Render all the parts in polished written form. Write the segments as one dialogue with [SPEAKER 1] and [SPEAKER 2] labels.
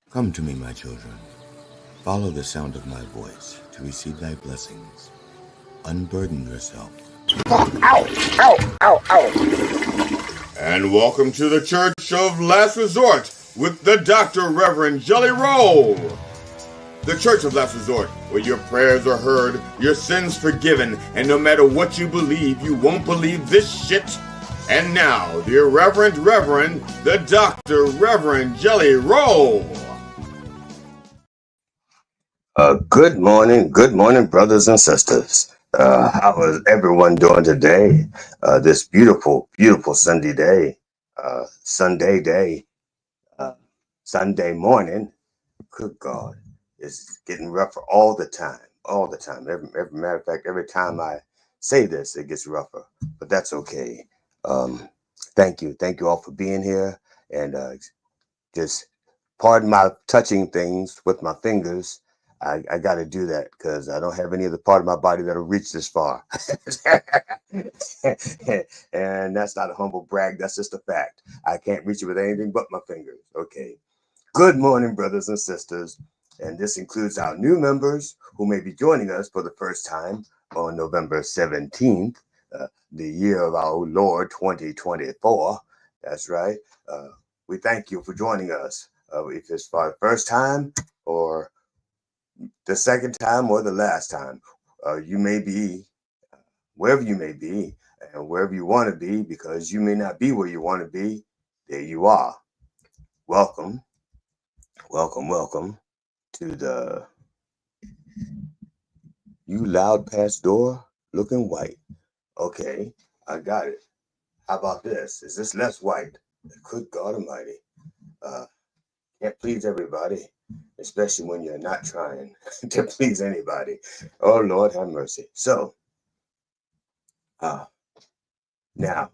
[SPEAKER 1] Come to me, my children. Follow the sound of my voice to receive thy blessings. Unburden yourself.
[SPEAKER 2] Ow, ow, ow, ow.
[SPEAKER 3] And welcome to the Church of Last Resort with the Dr. Rev Jelly Rolle. The Church of Last Resort, where your prayers are heard, your sins forgiven, and no matter what you believe, you won't believe this shit. And now, the Reverend, the Dr. Rev Jelly Rolle.
[SPEAKER 2] Good morning, brothers and sisters. How is everyone doing today? This beautiful, beautiful Sunday day, Sunday morning. Good God, it's getting rougher all the time. Every matter of fact, every time I say this, it gets rougher, but that's okay. Thank you all for being here, and just pardon my touching things with my fingers. I got to do that because I don't have any other part of my body that'll reach this far. And that's not a humble brag. That's just a fact. I can't reach it with anything but my fingers. Okay. Good morning, brothers and sisters. And this includes our new members who may be joining us for the first time on November 17th, the year of our Lord 2024. That's right. We thank you for joining us. If it's for the first time or the second time or the last time, you may be wherever you may be and wherever you want to be, because you may not be where you want to be. There you are. Welcome to the You Loud Past Door Looking White. Okay, I got it. How about this? Is this less white? Good God Almighty. Can't please everybody, especially when you're not trying to please anybody. Oh, Lord have mercy. So, now,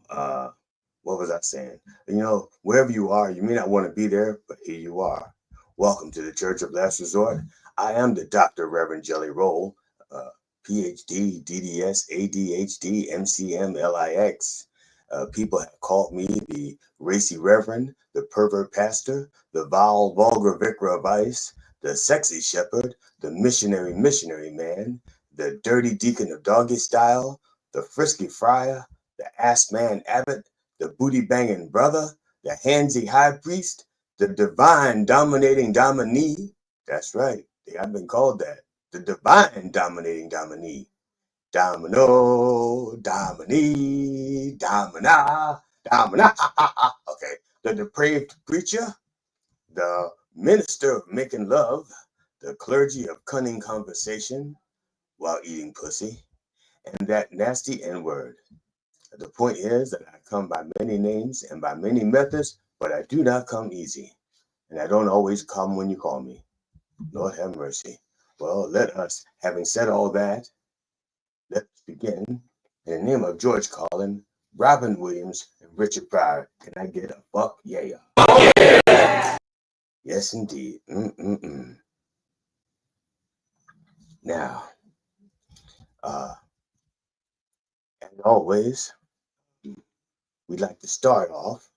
[SPEAKER 2] what was I saying? You know, wherever you are, you may not want to be there, but here you are. Welcome to the Church of Last Resort. I am the Dr. Rev Jelly Rolle, PhD, DDS, ADHD, MCM, LIX. People have called me the racy reverend, the pervert pastor, the vile, vulgar vicar of vice, the sexy shepherd, the missionary man, the dirty deacon of doggy style, the frisky friar, the ass man abbot, the booty banging brother, the handsy high priest, the divine dominating dominee. That's right, I've been called that. The divine dominating dominee. Domino, dominee, domina. Okay. The depraved preacher, the minister of making love, the clergy of cunning conversation while eating pussy, and that nasty N-word. The point is that I come by many names and by many methods, but I do not come easy. And I don't always come when you call me. Lord have mercy. Well, let us, having said all that, let's begin. In the name of George Carlin, Robin Williams, and Richard Pryor, can I get a fuck yeah? Yeah. Yes, indeed. Now, as always, we'd like to start off.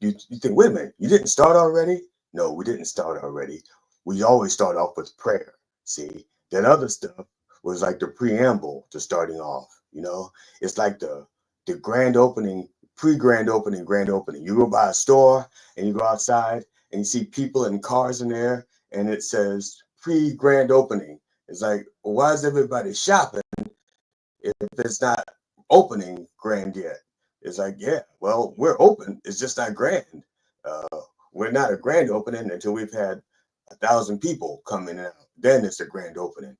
[SPEAKER 2] You think, wait a minute, you didn't start already? No, we didn't start already. We always start off with prayer. See, that other stuff was like the preamble to starting off. You know, it's like the grand opening, grand opening. You go by a store and you go outside and you see people and cars in there and it says pre-grand opening. It's like, well, why is everybody shopping if it's not opening grand yet? It's like, yeah, well, we're open. It's just not grand. We're not a grand opening until we've had 1,000 people come in and out. Then it's a grand opening.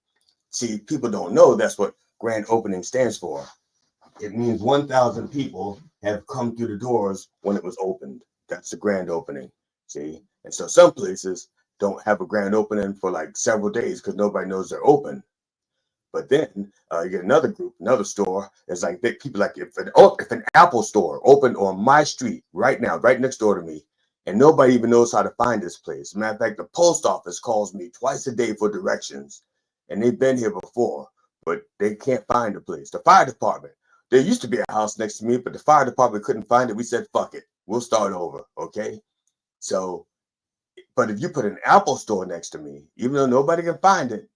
[SPEAKER 2] See, people don't know that's what grand opening stands for. It means 1,000 people have come through the doors when it was opened. That's the grand opening. See? And so some places don't have a grand opening for like several days because nobody knows they're open. But then you get another group, another store. It's like people like if an Apple store opened on my street right now, right next door to me, and nobody even knows how to find this place. As a matter of fact, the post office calls me twice a day for directions. and they've been here before, but they can't find the place. The fire department. There used to be a house next to me, but the fire department couldn't find it. We said, fuck it. We'll start over, okay? So, but if you put an Apple store next to me, even though nobody can find it,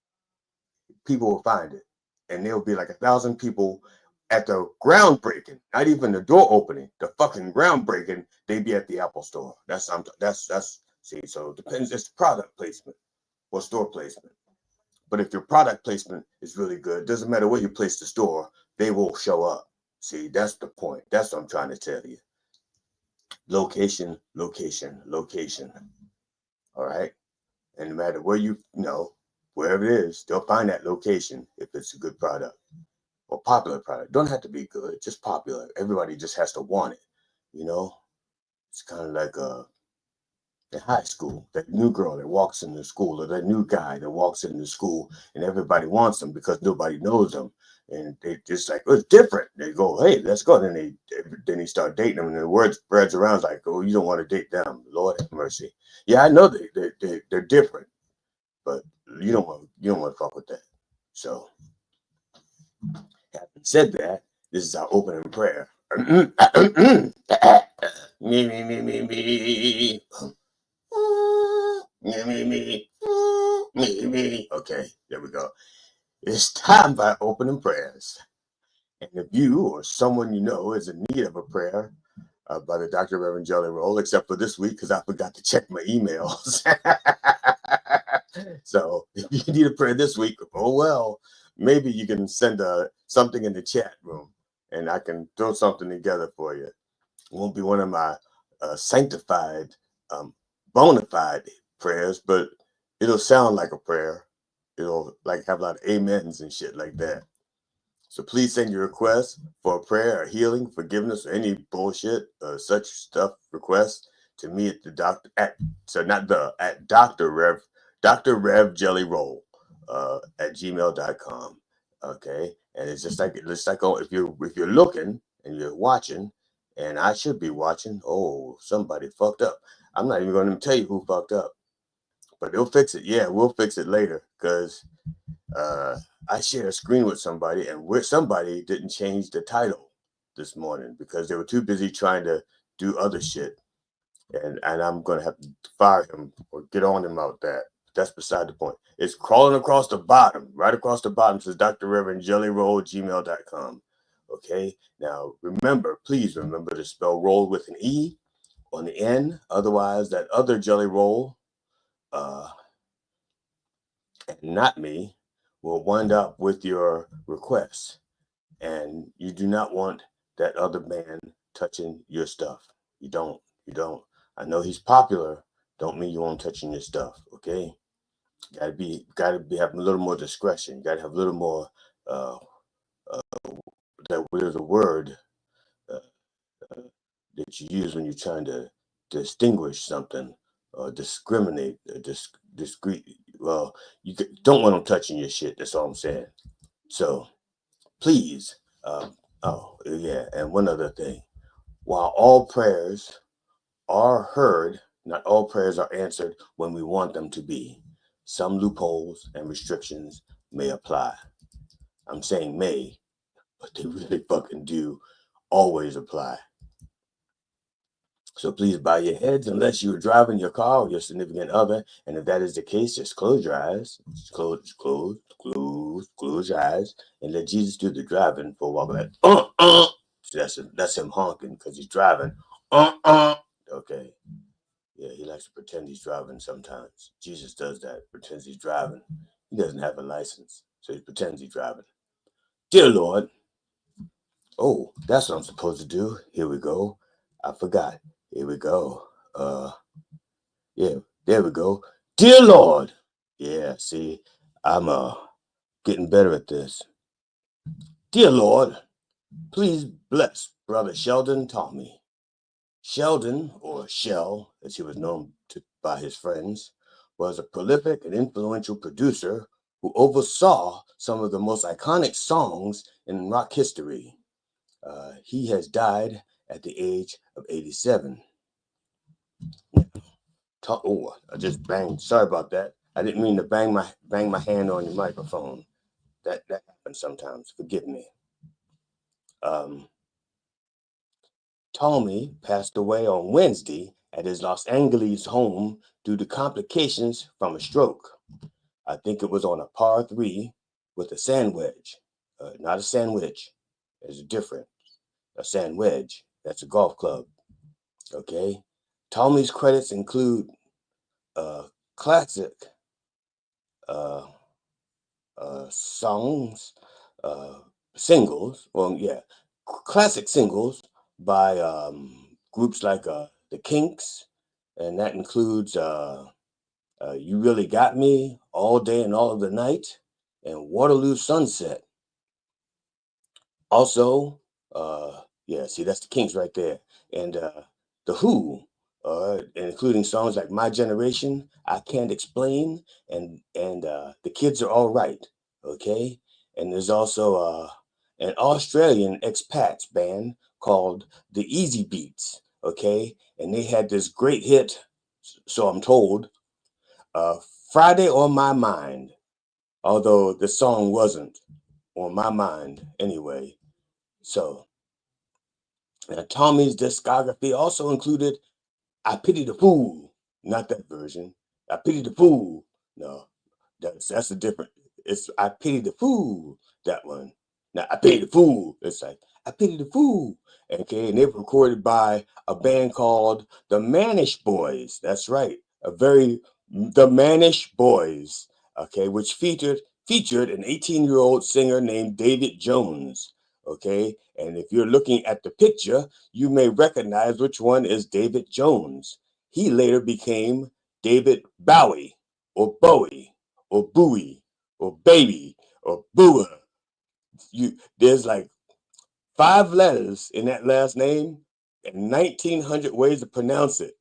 [SPEAKER 2] people will find it. And there'll be like 1,000 people at the groundbreaking, not even the door opening, the fucking groundbreaking, they'd be at the Apple store. That's see, so it depends. It's product placement or store placement. But if your product placement is really good, doesn't matter where you place the store, they will show up. See, that's the point. That's what I'm trying to tell you. Location, location, location. All right. And no matter where wherever it is, they'll find that location if it's a good product or popular product. Don't have to be good, just popular. Everybody just has to want it. It's kind of like in high school, that new girl that walks into school, or that new guy that walks into school, and everybody wants them because nobody knows them, and they just like, oh, it's different. They go, hey, let's go. Then they start dating them, and the word spreads around like, oh, you don't want to date them. Lord have mercy. Yeah, I know they're different, but you don't want to fuck with that. So, having said that, this is our opening prayer. Me. Me. Okay, there we go. It's time for opening prayers. And if you or someone you know is in need of a prayer by the Dr. Rev Jelly Rolle, except for this week because I forgot to check my emails. So if you need a prayer this week, oh well, maybe you can send something in the chat room and I can throw something together for you. It won't be one of my sanctified, bona fide prayers, but it'll sound like a prayer. It'll like have a lot of amens and shit like that. So please send your requests for a prayer or healing, forgiveness, or any bullshit such stuff requests to me at Dr. Rev Jelly Rolle at gmail.com. Okay, and it's just like if you're looking and you're watching, and I should be watching. Oh, somebody fucked up. I'm not even going to tell you who fucked up, but they'll fix it. Yeah, we'll fix it later because I shared a screen with somebody, and somebody didn't change the title this morning because they were too busy trying to do other shit, and I'm going to have to fire him or get on him about that. That's beside the point. It's crawling across the bottom, right across the bottom says Dr. Rev Jelly Rolle gmail.com. Okay, now please remember to spell roll with an E on the end. Otherwise, that other Jelly Rolle, and not me, will wind up with your requests. And you do not want that other man touching your stuff. You don't. I know he's popular. Don't mean you want him touching your stuff. Okay. Gotta have a little more discretion. Gotta have a little more. There's a word that you use when you're trying to distinguish something or discriminate, discreet. Well, you don't want them touching your shit. That's all I'm saying. So please. Oh yeah, and one other thing. While all prayers are heard, not all prayers are answered when we want them to be. Some loopholes and restrictions may apply. I'm saying may, but they really fucking do always apply. So please bow your heads unless you're driving your car or your significant other. And if that is the case, just close your eyes. Close your eyes and let Jesus do the driving for a while. Like, So that's him honking because he's driving. Okay. Yeah, he likes to pretend he's driving sometimes. Jesus does that, pretends he's driving. He doesn't have a license, so he pretends he's driving. Dear Lord. Oh, that's what I'm supposed to do. Here we go. I forgot. Here we go. Yeah, there we go. Dear Lord. Yeah, see, I'm getting better at this. Dear Lord, please bless Brother Sheldon Tommy. Sheldon, or Shell, as he was known by his friends, was a prolific and influential producer who oversaw some of the most iconic songs in rock history. He has died at the age of 87. I just banged. Sorry about that. I didn't mean to bang my hand on your microphone. That happens sometimes. Forgive me. Tommy passed away on Wednesday at his Los Angeles home due to complications from a stroke. I think it was on a par 3 with a sand wedge. Not a sandwich. There's a difference. A sand wedge. That's a golf club. Okay. Tommy's credits include classic songs, singles. Well, yeah, classic singles by groups like the Kinks, and that includes "You Really Got Me," "All Day and All of the Night," and "Waterloo Sunset." Also, yeah, see, that's the Kinks right there. And The Who, including songs like My Generation, I Can't Explain, and The Kids Are All Right, okay? And there's also an Australian expats band called The Easy Beats, okay? And they had this great hit, so I'm told, uh, Friday on My Mind, although the song wasn't on my mind anyway. So, Tommy's discography also included I Pity the Fool, not that version. I Pity the Fool. No, that's a different. It's I Pity the Fool, that one. Now, I Pity the Fool. It's like, I Pity the Fool. Okay, and they were recorded by a band called the Manish Boys. That's right. The Manish Boys. Okay, which featured an 18-year-old singer named David Jones. Okay, and if you're looking at the picture, you may recognize which one is David Jones. He later became David Bowie, or Bowie, or Bowie, or Baby, or Booer. There's like 5 letters in that last name and 1,900 ways to pronounce it.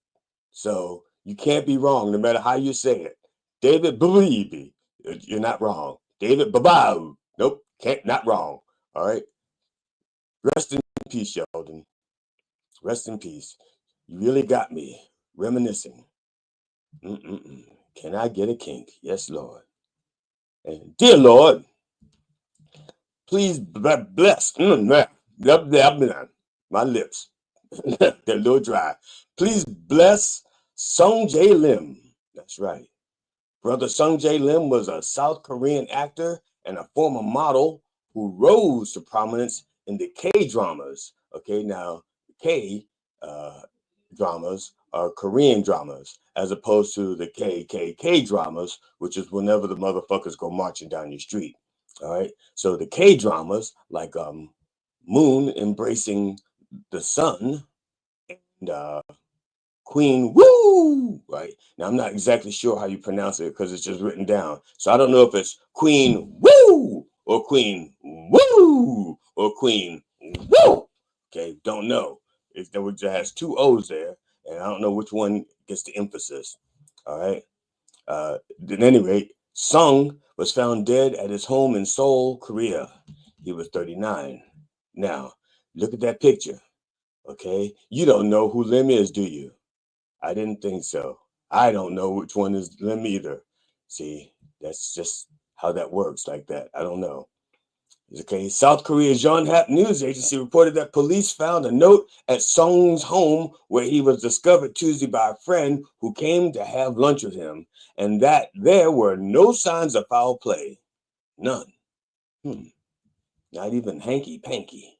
[SPEAKER 2] So you can't be wrong no matter how you say it. David Bowie, you're not wrong. David Babau, nope, not wrong. All right. Rest in peace, Sheldon. Rest in peace. You really got me reminiscing. Can I get a kink? Yes, Lord. And dear Lord, please bless my lips. They're a little dry. Please bless Sung Jae Lim. That's right. Brother Sung Jae Lim was a South Korean actor and a former model who rose to prominence in the K-dramas. Okay, now K dramas are Korean dramas, as opposed to the KKK dramas, which is whenever the motherfuckers go marching down your street. All right. So the K dramas, like Moon embracing the sun, and Queen Woo, right? Now, I'm not exactly sure how you pronounce it because it's just written down. So I don't know if it's Queen Woo or Queen Woo or Queen Woo. Okay, don't know. It has 2 O's there, and I don't know which one gets the emphasis. All right. At any rate, Sung was found dead at his home in Seoul, Korea. He was 39. Now, look at that picture. Okay, you don't know who Lim is, do you? I didn't think so. I don't know which one is Lim either. See, that's just how that works like that. I don't know. Okay, South Korea's Yonhap news agency reported that police found a note at Sung's home where he was discovered Tuesday by a friend who came to have lunch with him, and that there were no signs of foul play. None. Not even hanky-panky.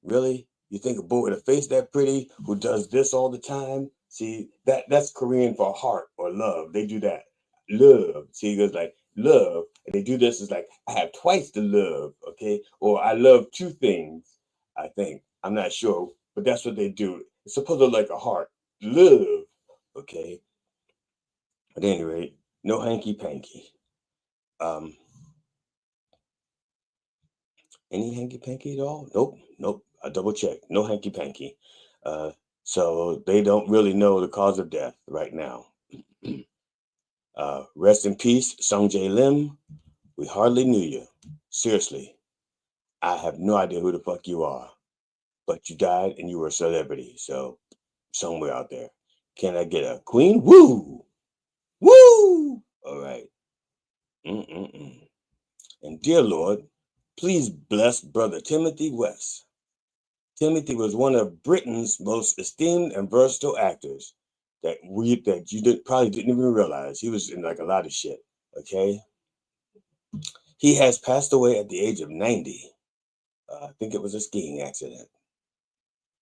[SPEAKER 2] Really? You think a boy with a face that pretty who does this all the time? See, that's Korean for heart or love. They do that. Love. See, it goes like love. And they do this. It's like, I have twice the love, okay? Or I love 2 things, I think. I'm not sure. But that's what they do. It's supposed to look like a heart. Love. Okay. At any rate, no hanky-panky. Any hanky-panky at all? Nope. I double checked. No hanky-panky. So they don't really know the cause of death right now. Rest in peace, Sung Jae Lim. We hardly knew you. Seriously, I have no idea who the fuck you are. But you died and you were a celebrity. So somewhere out there. Can I get a Queen Woo? Woo! All right. Mm-mm-mm. And dear Lord, please bless Brother Timothy West. Timothy was one of Britain's most esteemed and versatile actors that probably didn't even realize. He was in like a lot of shit. Okay. He has passed away at the age of 90. I think it was a skiing accident.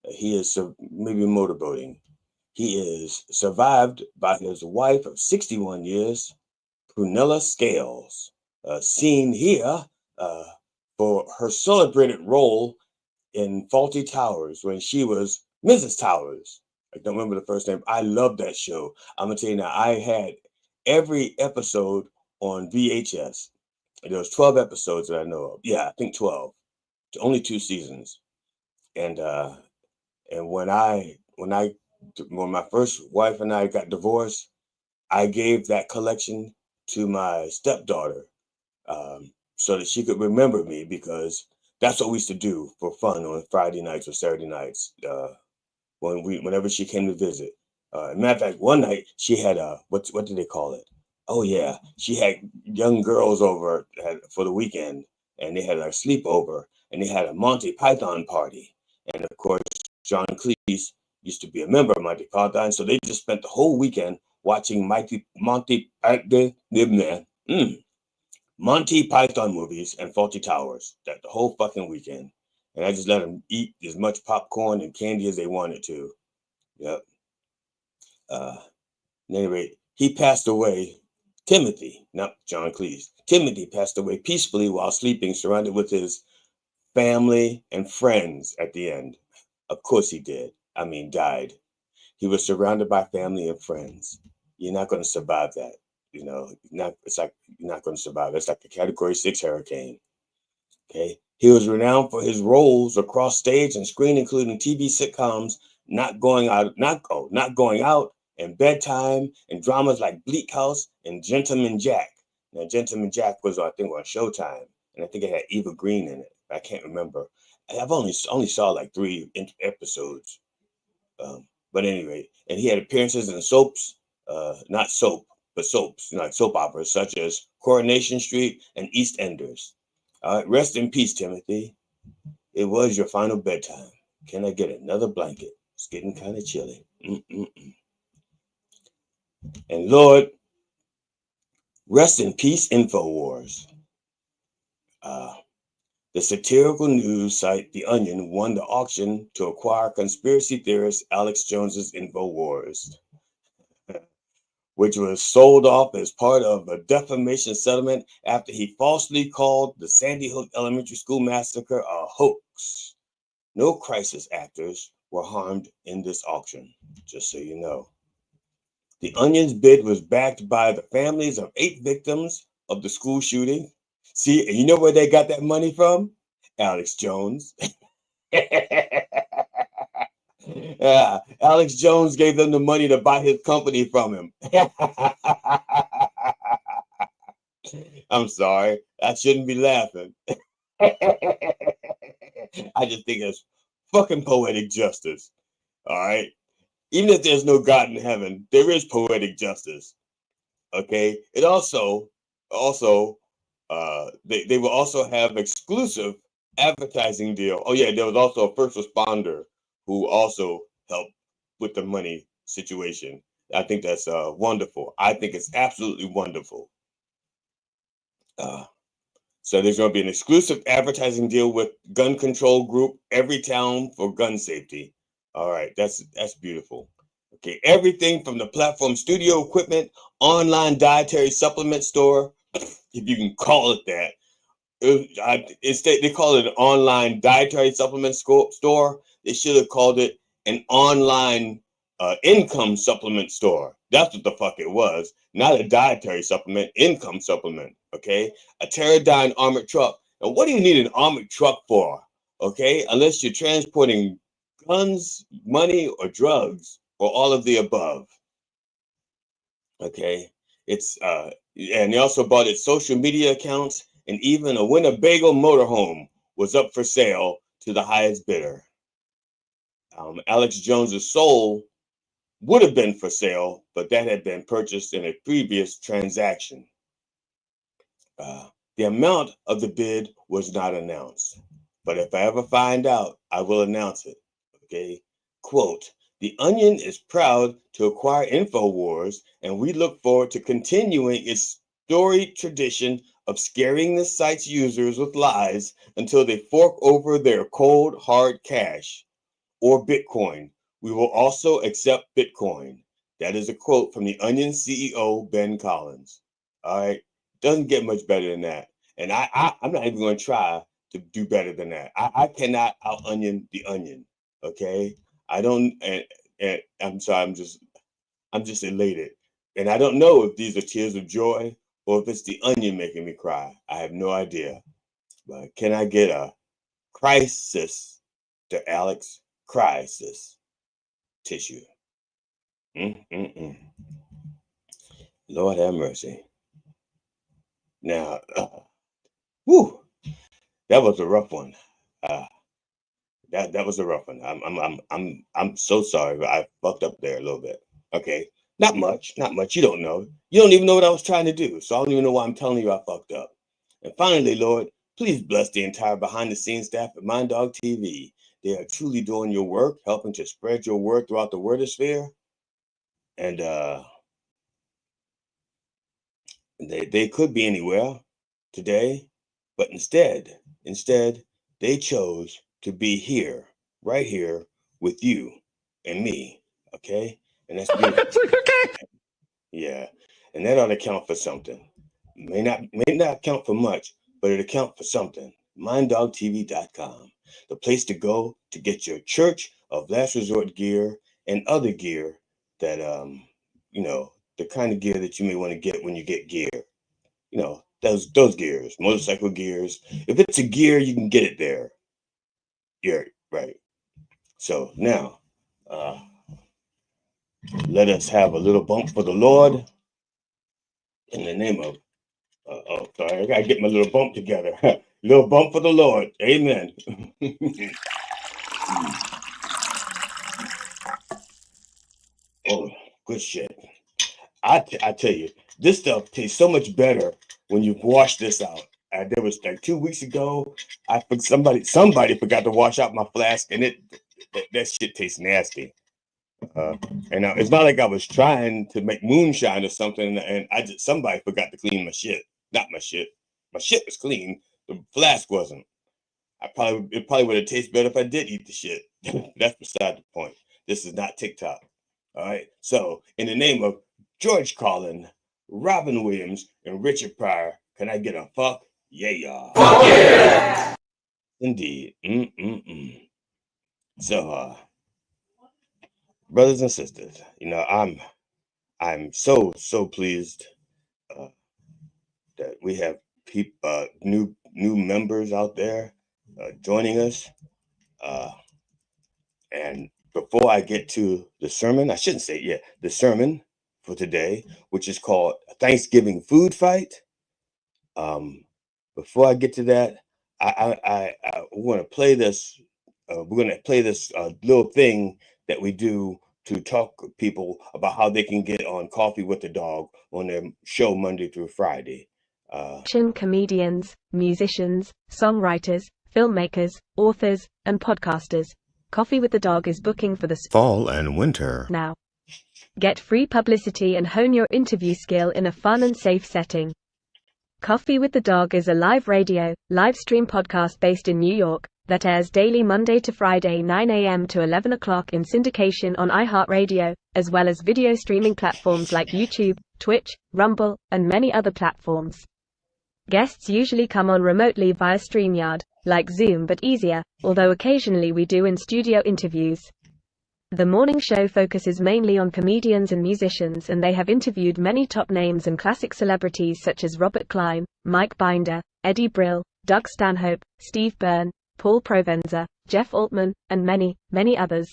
[SPEAKER 2] He is maybe motorboating. He is survived by his wife of 61 years, Prunella Scales, seen here for her celebrated role in Faulty Towers when she was Mrs. Towers. I don't remember the first name. I love that show. I'm gonna tell you now, I had every episode on VHS. There was 12 episodes that I know of. Yeah, I think 12. Only 2 seasons. And when my first wife and I got divorced, I gave that collection to my stepdaughter, so that she could remember me, because that's what we used to do for fun on Friday nights or Saturday nights, whenever she came to visit. Matter of fact, one night she had what did they call it? Oh yeah, she had young girls over for the weekend, and they had a sleepover, and they had a Monty Python party, and of course John Cleese used to be a member of Monty Python, so they just spent the whole weekend watching Monty Python movies and Faulty Towers, that the whole fucking weekend. And I just let them eat as much popcorn and candy as they wanted to. Yep. At any rate, he passed away. Timothy, not John Cleese. Timothy passed away peacefully while sleeping, surrounded with his family and friends at the end. Of course he did. I mean, died. He was surrounded by family and friends. You're not going to survive that. It's like you're not going to survive. It's like a Category 6 hurricane. Okay. He was renowned for his roles across stage and screen, including TV sitcoms, Not Going Out, and Bedtime, and dramas like Bleak House and Gentleman Jack. Now, Gentleman Jack was, I think, on Showtime, and I think it had Eva Green in it. I can't remember. I've only saw like 3 episodes. But anyway, and he had appearances in soaps, not soap, but soaps, like soap operas such as Coronation Street and EastEnders. All right, rest in peace, Timothy. It was your final bedtime. Can I get another blanket? It's getting kind of chilly. Mm-mm-mm. And Lord, rest in peace, InfoWars. The satirical news site The Onion won the auction to acquire conspiracy theorist Alex Jones's InfoWars, which was sold off as part of a defamation settlement after he falsely called the Sandy Hook Elementary School massacre a hoax. No crisis actors were harmed in this auction, just so you know. The Onion's bid was backed by the families of 8 victims of the school shooting. See, and you know where they got that money from? Alex Jones. Yeah, Alex Jones gave them the money to buy his company from him. I'm sorry, I shouldn't be laughing. I just think it's fucking poetic justice. All right. Even if there's no God in heaven, there is poetic justice. Okay. It also, they will also have exclusive advertising deal. Oh yeah, there was also a first responder who also helped with the money situation. I think that's wonderful. I think it's absolutely wonderful. So there's going to be an exclusive advertising deal with Gun Control Group, Everytown for gun safety. All right, that's beautiful. Okay, everything from the platform studio equipment, online dietary supplement store, if you can call it that. They call it an online dietary supplement store. They should have called it an online income supplement store. That's what the fuck it was. Not a dietary supplement, income supplement. Okay, a Pterodyne armored truck. And what do you need an armored truck for? Okay, unless you're transporting guns, money, or drugs, or all of the above. Okay, and they also bought its social media accounts, and even a Winnebago motorhome was up for sale to the highest bidder. Alex Jones's soul would have been for sale, but that had been purchased in a previous transaction. The amount of the bid was not announced, but if I ever find out, I will announce it. Okay. Quote, "The Onion is proud to acquire InfoWars, and we look forward to continuing its storied tradition of scaring the site's users with lies until they fork over their cold, hard cash or Bitcoin. We will also accept Bitcoin." That is a quote from the Onion CEO, Ben Collins. All right. Doesn't get much better than that. And I'm not even going to try to do better than that. I cannot out onion the onion. Okay. I don't, and I'm sorry, I'm just elated. And I don't know if these are tears of joy or if it's the onion making me cry. I have no idea. But can I get a crisis to Alex crisis tissue? Lord have mercy. Now, whew, that was a rough one. That was a rough one. I'm so sorry, but I fucked up there a little bit. Okay, not much. You don't know. You don't even know what I was trying to do. So I don't even know why I'm telling you I fucked up. And finally, Lord, please bless the entire behind-the-scenes staff at Mind Dog TV. They are truly doing your work, helping to spread your word throughout the wordosphere. And they could be anywhere today, but instead they chose to be here, right here with you and me. Okay, and that's beautiful. Yeah, and that ought to count for something. May not count for much, but it'll count for something. MindDogTV.com, the place to go to get your Church of Last Resort gear and other gear that the kind of gear that you may want to get when you get gear. Those gears, motorcycle gears. If it's a gear, you can get it there. You're right. So now, let us have a little bump for the Lord in the name of. Sorry, I gotta get my little bump together. Little bump for the Lord. Amen. Oh, good shit. I tell you, this stuff tastes so much better when you've washed this out. There was like 2 weeks ago, somebody forgot to wash out my flask, and that shit tastes nasty. And it's not like I was trying to make moonshine or something, and somebody forgot to clean my shit. Not my shit. My shit was clean. The flask wasn't. It probably would have tasted better if I did eat the shit. That's beside the point. This is not TikTok. All right. So, in the name of George Carlin, Robin Williams, and Richard Pryor, can I get a fuck? Yeah, y'all. Fuck yeah! Indeed. So, brothers and sisters, I'm so pleased that we have new members out there joining us. And before I get to the sermon, I shouldn't say, the sermon for today, which is called Thanksgiving Food Fight. Before I get to that, I want to play this. We're going to play this little thing that we do to talk to people about how they can get on Coffee with the Dog on their show Monday through Friday.
[SPEAKER 4] Comedians, musicians, songwriters, filmmakers, authors, and podcasters. Coffee with the Dog is booking for the
[SPEAKER 1] fall and winter.
[SPEAKER 4] Now, get free publicity and hone your interview skill in a fun and safe setting. Coffee with the Dog is a live stream podcast based in New York that airs daily Monday to Friday 9 a.m. to 11 o'clock in syndication on iHeartRadio, as well as video streaming platforms like YouTube, Twitch, Rumble, and many other platforms. Guests usually come on remotely via StreamYard, like Zoom but easier, although occasionally we do in-studio interviews. The morning show focuses mainly on comedians and musicians, and they have interviewed many top names and classic celebrities such as Robert Klein, Mike Binder, Eddie Brill, Doug Stanhope, Steve Byrne, Paul Provenza, Jeff Altman, and many, many others.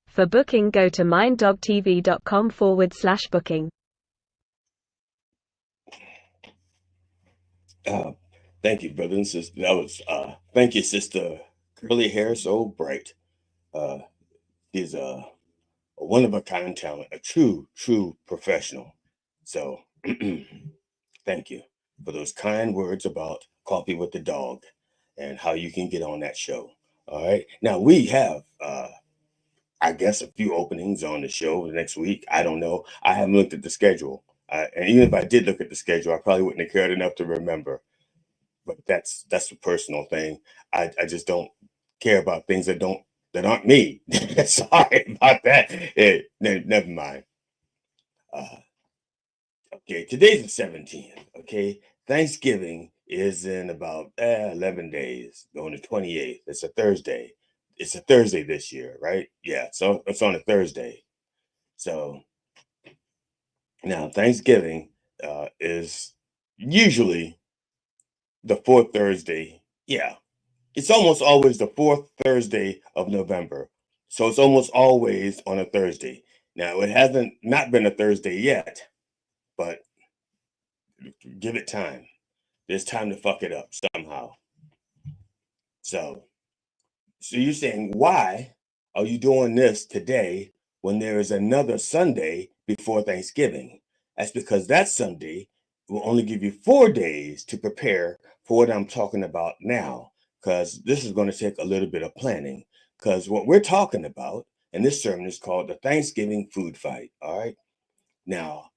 [SPEAKER 4] For booking, go to minddogtv.com/booking.
[SPEAKER 2] Thank you, brother and sister. That was thank you, sister. Curly hair so bright. She's a one-of-a-kind talent, a true professional. So thank you for those kind words about Coffee with the Dog and how you can get on that show. All right. Now we have I guess a few openings on the show next week. I don't know. I haven't looked at the schedule. And even if I did look at the schedule, I probably wouldn't have cared enough to remember. But that's a personal thing. I just don't care about things that aren't me. Sorry about that. Never mind. Okay, today's the 17th. Okay, Thanksgiving is in about 11 days, going to 28th. It's a Thursday. It's a Thursday this year, right? Yeah, so it's on a Thursday. So now Thanksgiving is usually the fourth Thursday. Yeah, it's almost always the fourth Thursday of November. So it's almost always on a Thursday. Now, it hasn't not been a Thursday yet, but give it time. There's time to fuck it up somehow. So you're saying, why are you doing this today when there is another Sunday before Thanksgiving? That's because that Sunday will only give you 4 days to prepare for what I'm talking about now, because this is going to take a little bit of planning. Because what we're talking about in this sermon is called the Thanksgiving food fight. All right. Now,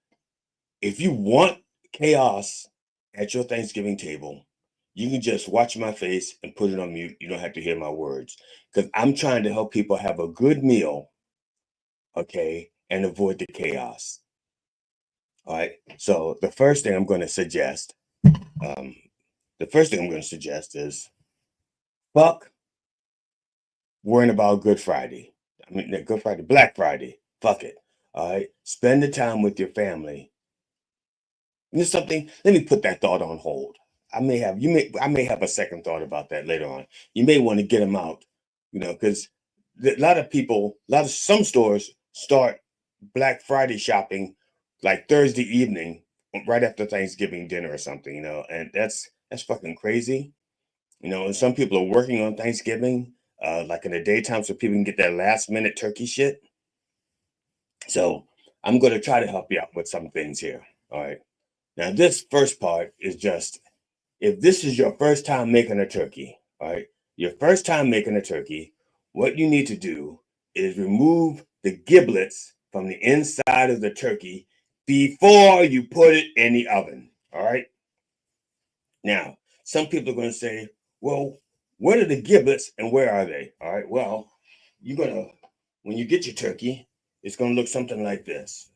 [SPEAKER 2] if you want chaos at your Thanksgiving table, you can just watch my face and put it on mute. You don't have to hear my words, because I'm trying to help people have a good meal, okay, and avoid the chaos. All right. So the first thing I'm going to suggest, is fuck worrying about Good Friday. I mean, Good Friday, Black Friday. Fuck it. All right. Spend the time with your family. And something. Let me put that thought on hold. I may have a second thought about that later on. You may want to get them out, because some stores start Black Friday shopping like Thursday evening, right after Thanksgiving dinner or something, and that's fucking crazy, and some people are working on Thanksgiving, like in the daytime, so people can get that last minute turkey shit. So I'm going to try to help you out with some things here. All right. Now, this first part is just, if this is your first time making a turkey, all right, what you need to do is remove the giblets from the inside of the turkey before you put it in the oven, all right? Now, some people are going to say, well, what are the giblets and where are they? All right, well, when you get your turkey, it's going to look something like this,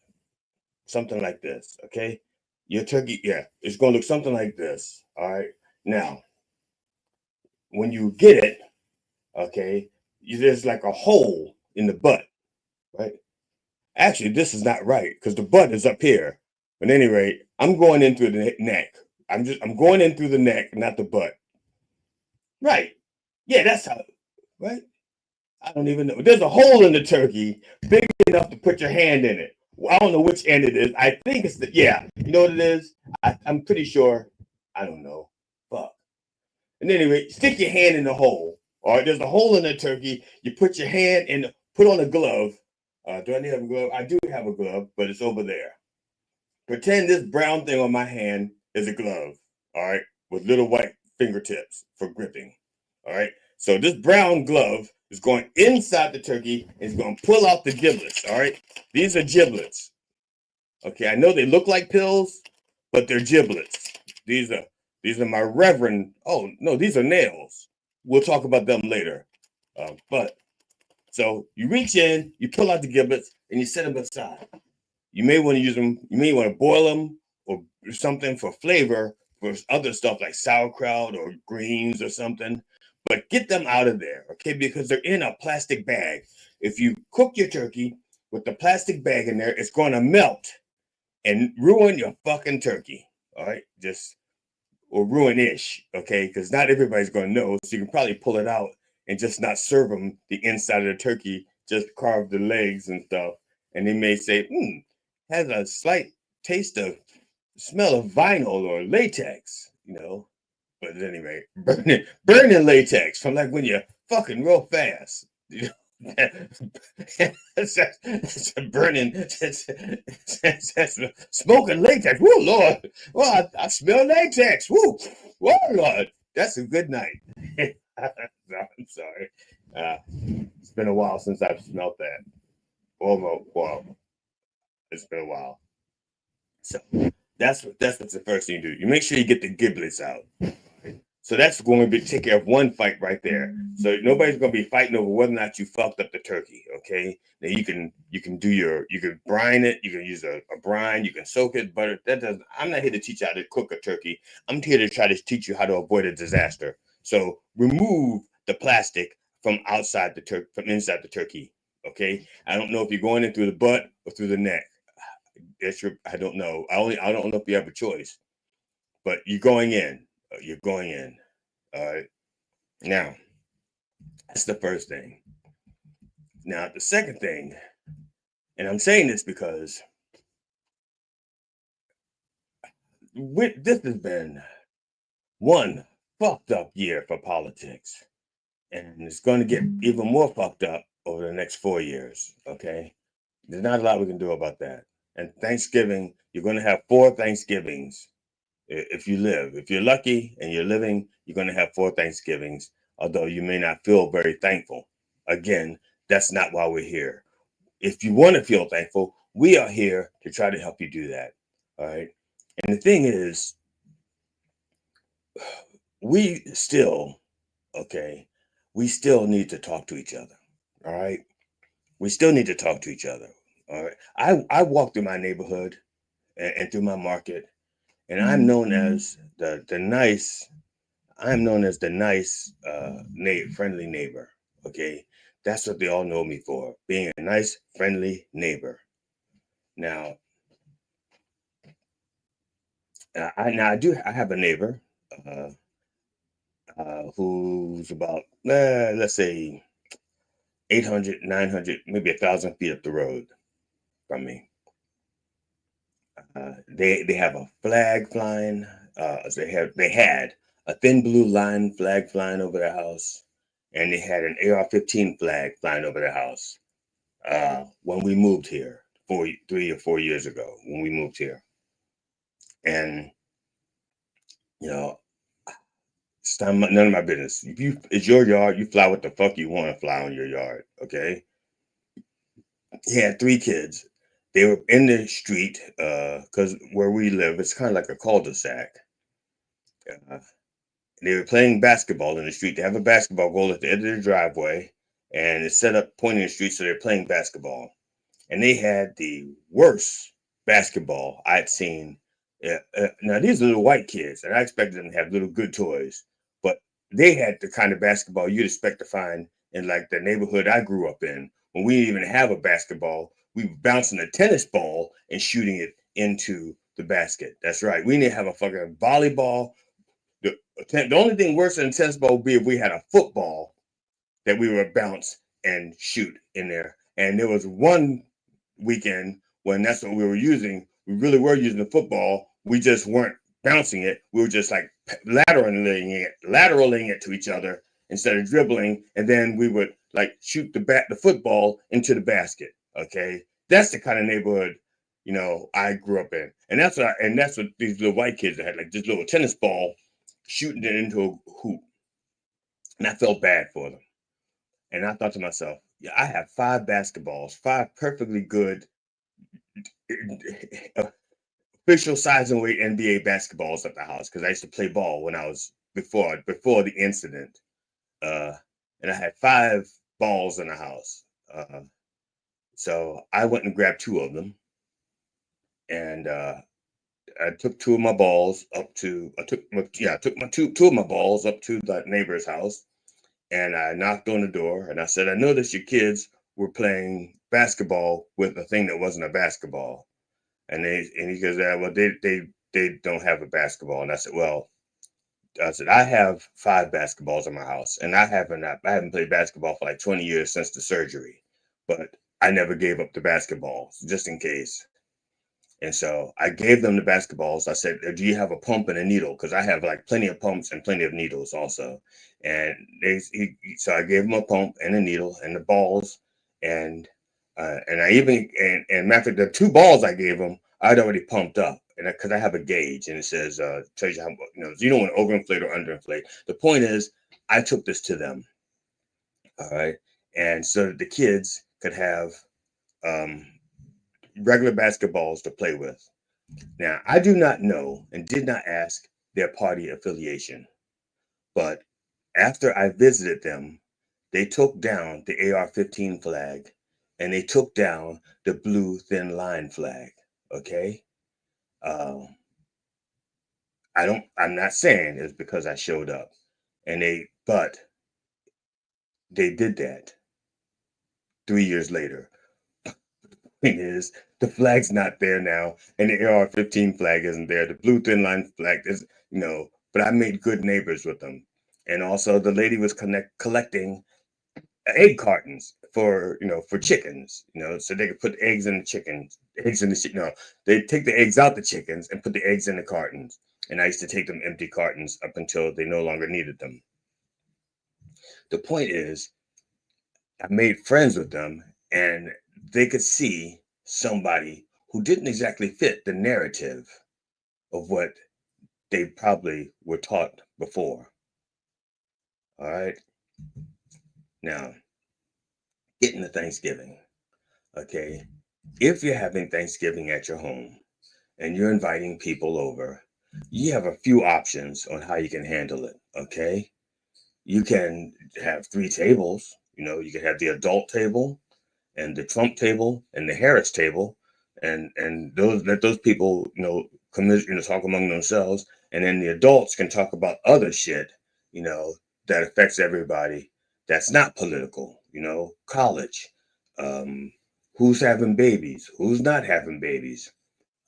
[SPEAKER 2] okay? Your turkey, it's going to look something like this, all right? Now, when you get it, okay, there's like a hole in the butt, right? Actually, this is not right, because the butt is up here. But at any rate, I'm going in through the neck. I'm going in through the neck, not the butt. Right. Yeah, that's how, right? I don't even know. There's a hole in the turkey big enough to put your hand in it. Well, I don't know which end it is. I think it's you know what it is? I'm pretty sure. I don't know. Fuck. And anyway, stick your hand in the hole. All right, there's a hole in the turkey. You put your hand in, put on a glove. Do I need a glove? I do have a glove, but it's over there. Pretend this brown thing on my hand is a glove, all right, with little white fingertips for gripping, all right? So this brown glove is going inside the turkey and it's going to pull out the giblets, all right? These are giblets. Okay, I know they look like pills, but they're giblets. These are my reverend. Oh, no, these are nails. We'll talk about them later. But so you reach in, you pull out the giblets, and you set them aside. You may want to use them. You may want to boil them or something for flavor for other stuff like sauerkraut or greens or something. But get them out of there, okay? Because they're in a plastic bag. If you cook your turkey with the plastic bag in there, it's going to melt and ruin your fucking turkey, all right? Or ruin-ish, okay? Because not everybody's going to know, so you can probably pull it out and just not serve them the inside of the turkey, just carve the legs and stuff. And they may say, has a slight smell of vinyl or latex, But anyway, burning latex from like when you're fucking real fast. It's a burning, it's smoking latex. Whoa, Lord. Well, I smell latex. Whoa, Lord. That's a good night. I'm sorry. It's been a while since I've smelled that. Almost, well, it's been a while. So that's the first thing you do. You make sure you get the giblets out. So that's going to be take care of one fight right there. So nobody's going to be fighting over whether or not you fucked up the turkey. Okay. Now you can brine it. You can use a brine. You can soak it, butter. I'm not here to teach you how to cook a turkey. I'm here to try to teach you how to avoid a disaster. So remove the plastic from outside from inside the turkey. Okay. I don't know if you're going in through the butt or through the neck. I don't know. I don't know if you have a choice, but you're going in. You're going in. All right. Now, that's the first thing. Now, the second thing, and I'm saying this because this has been one fucked up year for politics, and it's going to get even more fucked up over the next 4 years. Okay. There's not a lot we can do about that. And Thanksgiving, you're going to have 4 Thanksgivings. If you're lucky and you're living, you're going to have 4 Thanksgivings, although you may not feel very thankful. Again, that's not why we're here. If you want to feel thankful, we are here to try to help you do that. All right. And the thing is, we still need to talk to each other. All right. We still need to talk to each other. All right. I walk through my neighborhood and through my market, and I'm known as the nice, friendly neighbor. Okay, that's what they all know me for, being a nice, friendly neighbor. Now, I have a neighbor who's about let's say 800, 900, maybe 1,000 feet up the road from me. They have a flag flying. They had a thin blue line flag flying over their house, and they had an AR-15 flag flying over their house when we moved here 3 or 4 years ago. When we moved here, and you know, it's none of my business. It's your yard, you fly what the fuck you want to fly on your yard. Okay. He had 3 kids. They were in the street because where we live, it's kind of like a cul-de-sac. They were playing basketball in the street. They have a basketball goal at the end of the driveway, and it's set up pointing the street, so they're playing basketball. And they had the worst basketball I'd seen. Now, these are little white kids, and I expected them to have little good toys, but they had the kind of basketball you'd expect to find in like the neighborhood I grew up in. When we didn't even have a basketball, we were bouncing a tennis ball and shooting it into the basket. That's right. We didn't have a fucking volleyball. The only thing worse than a tennis ball would be if we had a football that we would bounce and shoot in there. And there was one weekend when that's what we were using. We really were using the football. We just weren't bouncing it. We were just like lateraling it to each other instead of dribbling. And then we would like shoot the football into the basket. Okay. That's the kind of neighborhood, I grew up in. And that's what these little white kids had, like this little tennis ball shooting it into a hoop. And I felt bad for them. And I thought to myself, yeah, I have 5 basketballs, 5 perfectly good official size and weight NBA basketballs at the house, because I used to play ball when I was before the incident. And I had 5 balls in the house. So I went and grabbed 2 of them. And I took 2 of my balls up to two of my balls up to the neighbor's house, and I knocked on the door and I said, I noticed your kids were playing basketball with a thing that wasn't a basketball. And he goes, well, they don't have a basketball. And I said, I have 5 basketballs in my house, and I haven't played basketball for like 20 years since the surgery, but I never gave up the basketball just in case. And so I gave them the basketballs. I said, do you have a pump and a needle? Because I have like plenty of pumps and plenty of needles also. And so I gave them a pump and a needle and the balls. And I even, and matter of fact, the 2 balls I gave them, I'd already pumped up. And because I have a gauge and it says, tells you how, you don't want to overinflate or underinflate. The point is, I took this to them. All right. And so that the kids could have regular basketballs to play with. Now, I do not know and did not ask their party affiliation, but after I visited them, they took down the AR-15 flag and they took down the blue thin line flag. Okay. I'm not saying it's because I showed up but they did that 3 years later. Thing is, the flag's not there now, and the AR-15 flag isn't there. The blue thin line flag is, but I made good neighbors with them. And also, the lady was collecting egg cartons for chickens, so they could put eggs in the chickens, they take the eggs out the chickens and put the eggs in the cartons. And I used to take them empty cartons up until they no longer needed them. The point is, I made friends with them, and they could see somebody who didn't exactly fit the narrative of what they probably were taught before. All right. Now, getting to Thanksgiving. Okay. If you're having Thanksgiving at your home and you're inviting people over, you have a few options on how you can handle it. Okay. You can have 3 tables. You can have the adult table and the Trump table and the Harris table, and let those people talk among themselves, and then the adults can talk about other shit that affects everybody. That's not political. College, who's having babies, who's not having babies,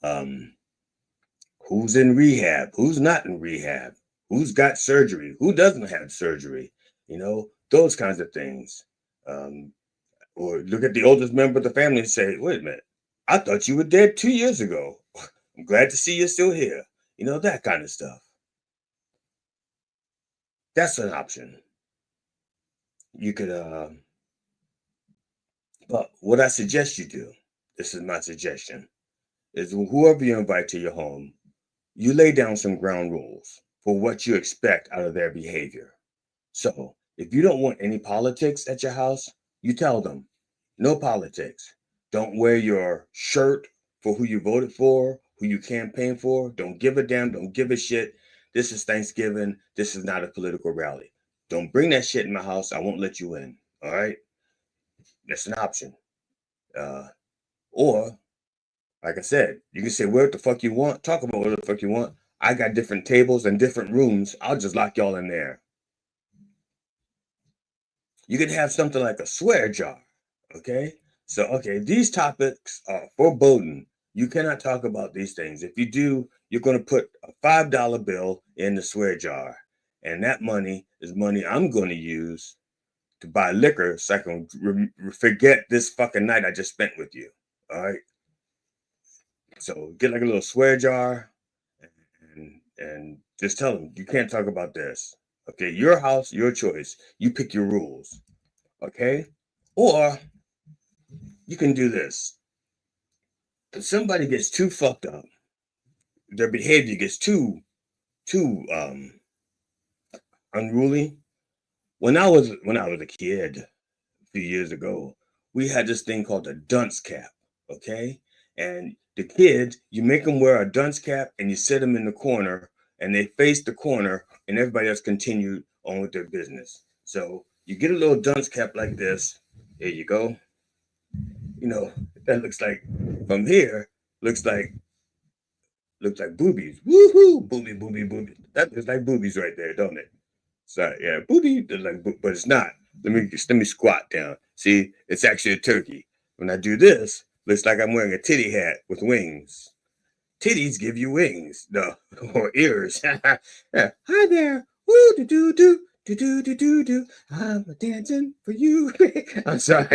[SPEAKER 2] who's in rehab, who's not in rehab, who's got surgery, who doesn't have surgery, those kinds of things. Or look at the oldest member of the family and say, wait a minute, I thought you were dead 2 years ago. I'm glad to see you're still here. That kind of stuff. That's an option. You could, but what I suggest you do, this is my suggestion, is whoever you invite to your home, you lay down some ground rules for what you expect out of their behavior. So if you don't want any politics at your house, you tell them, no politics. Don't wear your shirt for who you voted for, who you campaigned for. Don't give a damn. Don't give a shit. This is Thanksgiving. This is not a political rally. Don't bring that shit in my house. I won't let you in. All right? That's an option. Or, like I said, you can say what the fuck you want. Talk about what the fuck you want. I got different tables and different rooms. I'll just lock y'all in there. You could have something like a swear jar. Okay? So, these topics are foreboding. You cannot talk about these things. If you do, you're going to put a $5 bill in the swear jar. And that money is money I'm going to use to buy liquor so I can forget this fucking night I just spent with you. All right? So get like a little swear jar and just tell them, you can't talk about this. Okay? Your house, your choice. You pick your rules. Okay? Or you can do this. If somebody gets too fucked up, their behavior gets too unruly. When I was a kid a few years ago, we had this thing called a dunce cap. Okay, and the kids, you make them wear a dunce cap and you sit them in the corner, and they face the corner, and everybody else continued on with their business. So you get a little dunce cap like this. There you go. That looks like from here looks like boobies. Woohoo! Booby. That looks like boobies right there, don't it? Sorry, yeah, booby. But it's not. Let me squat down. See, it's actually a turkey. When I do this, looks like I'm wearing a titty hat with wings. Titties give you wings, no, or ears. Yeah. Hi there. Woo do do do. Do. I'm dancing for you. I'm sorry,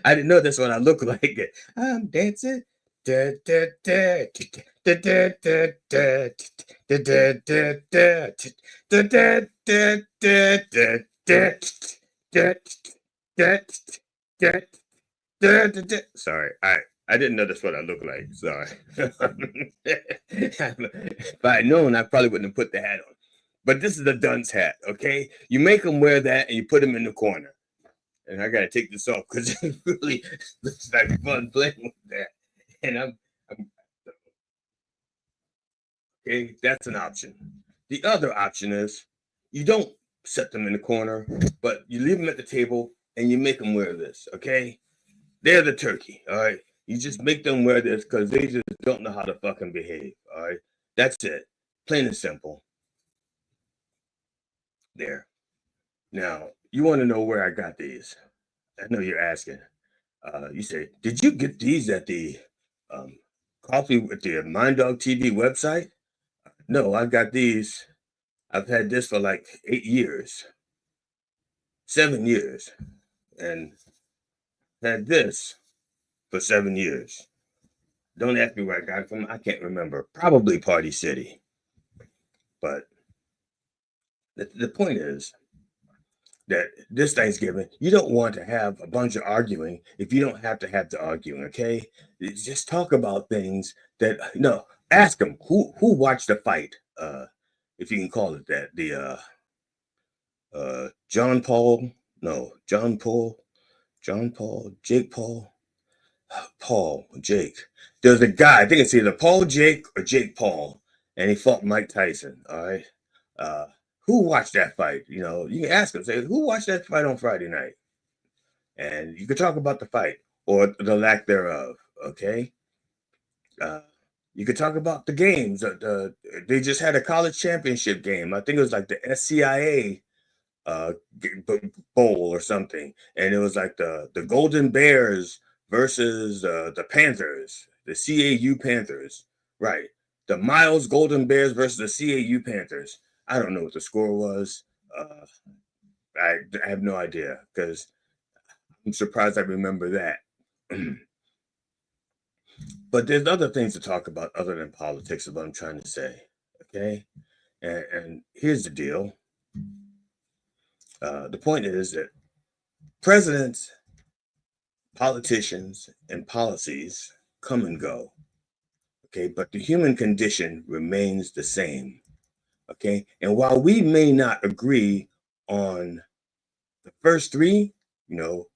[SPEAKER 2] I didn't know that's what I look like. I'm dancing Sorry, I didn't know that's what I look like. Sorry. If I had known, I probably wouldn't have put the hat on. But this is a dunce hat, okay? You make them wear that and you put them in the corner. And I gotta take this off because it really looks like fun playing with that. And I'm okay. That's an option. The other option is you don't set them in the corner, but you leave them at the table and you make them wear this. Okay, they're the turkey. All right, you just make them wear this because they just don't know how to fucking behave. All right, that's it. Plain and simple. There. Now you want to know where I got these? I know you're asking. You say, did you get these at the Coffee with the Mind Dog TV website? No, I got these. I've had this for like 8 years, 7 years, and had this for 7 years. Don't ask me where I got it from. I can't remember. Probably Party City. But the point is that this Thanksgiving, you don't want to have a bunch of arguing if you don't have to have the arguing, okay? Just talk about things that, no, ask them who watched the fight, if you can call it that. The Jake Paul, Jake. There's a guy, I think it's either Paul Jake or Jake Paul, and he fought Mike Tyson, all right? Who watched that fight? You know, you can ask them, say, who watched that fight on Friday night? And you can talk about the fight or the lack thereof, okay? You could talk about the games. They just had a college championship game. I think it was like the SCIA bowl or something. And it was like the Golden Bears versus the Panthers, the CAU Panthers. Right. The Miles Golden Bears versus the CAU Panthers. I don't know what the score was. I have no idea because I'm surprised I remember that. But there's other things to talk about other than politics, is what I'm trying to say. Okay? And here's the deal. The point is that presidents, politicians, and policies come and go. Okay? But the human condition remains the same. Okay? And while we may not agree on the first three, you know,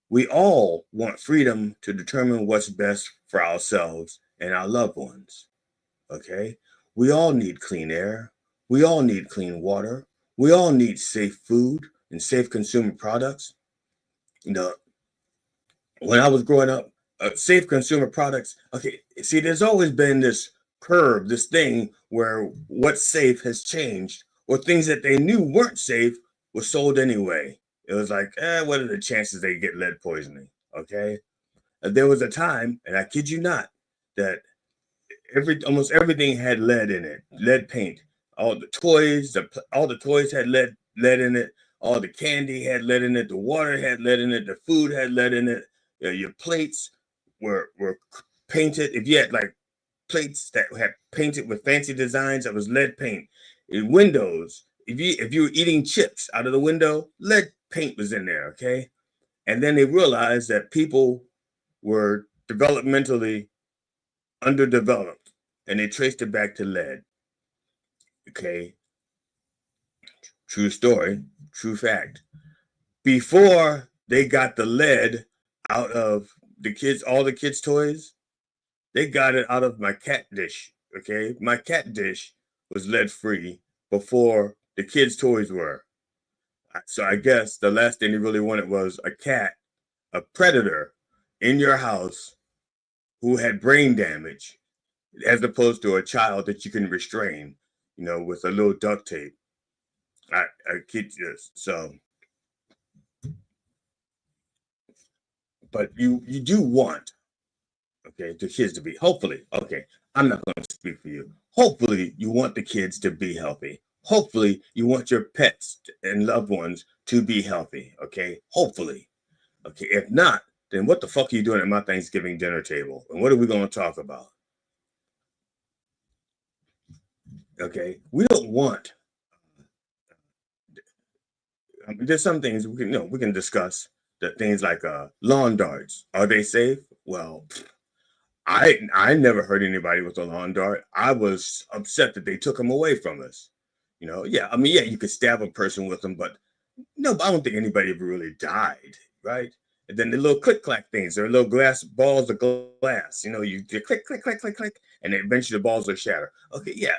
[SPEAKER 2] we all want freedom to determine what's best for ourselves and our loved ones. Okay? We all need clean air. We all need clean water. We all need safe food and safe consumer products. You know, when I was growing up, safe consumer products. Okay, see, there's always been this curve, this thing where what's safe has changed, or things that they knew weren't safe were sold anyway. It was like, what are the chances they get lead poisoning? Okay, there was a time, and I kid you not, that almost everything had lead in it, lead paint. All the toys had lead in it. All the candy had lead in it. The water had lead in it. The food had lead in it. Your plates were painted. If you had like plates that had painted with fancy designs, that was lead paint. In windows, if you were eating chips out of the window, lead paint was in there. Okay, and then they realized that people were developmentally underdeveloped, and they traced it back to lead. Okay, true story, true fact. Before they got the lead out of all the kids' toys, they got it out of my cat dish. Okay, my cat dish was lead free before the kids' toys were. So I guess the last thing they really wanted was a cat, a predator in your house who had brain damage, as opposed to a child that you can restrain, you know, with a little duct tape. I kid you. So, but you do want, okay, the kids to be, hopefully, okay, I'm not going to speak for you. Hopefully you want the kids to be healthy. Hopefully you want your pets and loved ones to be healthy, okay? Hopefully. Okay, if not, then what the fuck are you doing at my Thanksgiving dinner table? And what are we going to talk about? Okay, we don't want. There's some things we can discuss. That things like lawn darts, are they safe? Well, I never hurt anybody with a lawn dart. I was upset that they took them away from us. Yeah, I mean, yeah, you could stab a person with them, but no, I don't think anybody ever really died, right? And then the little click clack things, they're little glass balls of glass. You click click click click click, and then eventually the balls will shatter. Okay, yeah,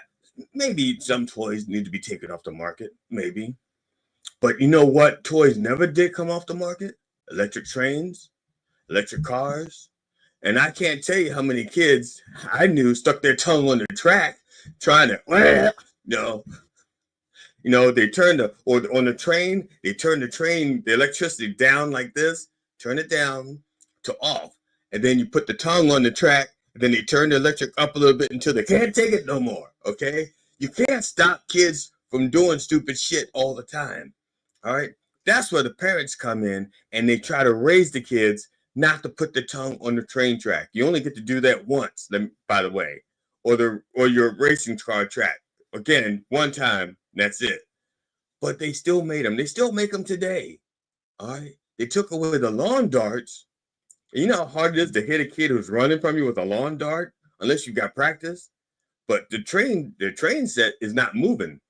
[SPEAKER 2] maybe some toys need to be taken off the market, maybe. But you know what toys never did come off the market? Electric trains, electric cars. And I can't tell you how many kids I knew stuck their tongue on the track trying to, they turn or on the train, they turn the electricity down like this, turn it down to off. And then you put the tongue on the track, and then they turn the electric up a little bit until they can't take it no more, okay? You can't stop kids from doing stupid shit all the time, all right? That's where the parents come in, and they try to raise the kids not to put the tongue on the train track. You only get to do that once, by the way, or your racing car track. Again, one time, that's it. But they still made them. They still make them today. All right. They took away the lawn darts. And you know how hard it is to hit a kid who's running from you with a lawn dart, unless you got practice. But the train set is not moving.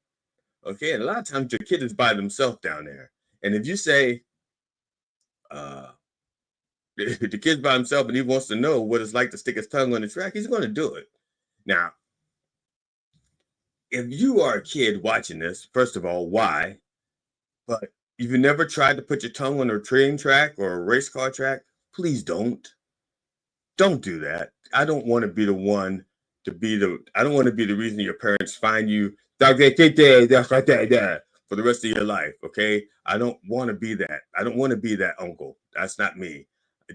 [SPEAKER 2] Okay. And a lot of times your kid is by themselves down there. And if you say, the kid's by himself and he wants to know what it's like to stick his tongue on the track, he's going to do it. Now, if you are a kid watching this, first of all, why? But if you never tried to put your tongue on a train track or a race car track, please don't. Don't do that. I don't want to be the one I don't want to be the reason your parents find you for the rest of your life, okay? I don't want to be that. I don't want to be that uncle. That's not me.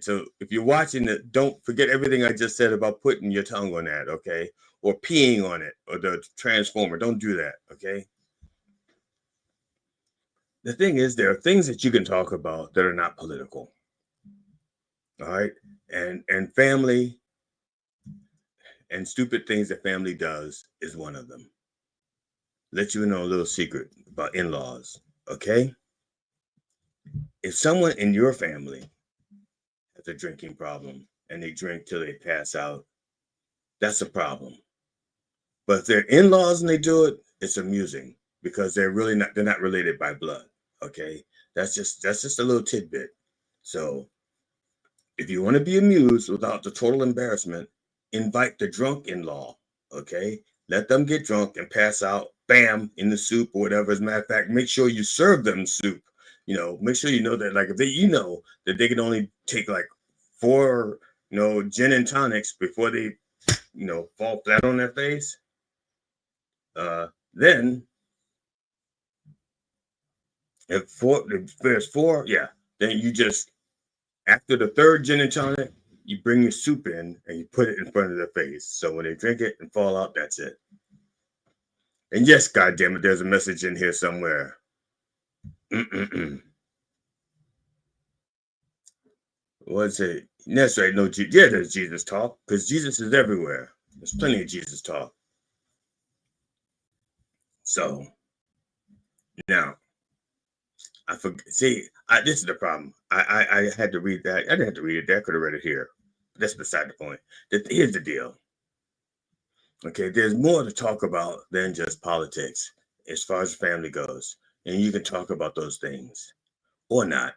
[SPEAKER 2] So if you're watching it, don't forget everything I just said about putting your tongue on that, okay? Or peeing on it, or the transformer. Don't do that, okay? The thing is, there are things that you can talk about that are not political. All right. And family and stupid things that family does is one of them. Let you know a little secret about in-laws. Okay. If someone in your family has a drinking problem and they drink till they pass out, that's a problem. But if they're in-laws and they do it, it's amusing because they're not related by blood. Okay. That's just a little tidbit. So if you want to be amused without the total embarrassment, invite the drunk in-law, okay? Let them get drunk and pass out, bam, in the soup or whatever. As a matter of fact, make sure you serve them soup. Make sure you know that, like, if that they can only take like 4, gin and tonics before they, fall flat on their face. Then if there's 4, yeah, then you just, after the 3rd gin and tonic, you bring your soup in and you put it in front of their face. So when they drink it and fall out, that's it. And yes, goddamn it, there's a message in here somewhere. What's it? That's right. No, there's Jesus talk because Jesus is everywhere. There's plenty of Jesus talk. So now, I forget. See, this is the problem. I had to read that. I didn't have to read it there. I could have read it here. But that's beside the point. Here's the deal. Okay, there's more to talk about than just politics as far as family goes. And you can talk about those things or not.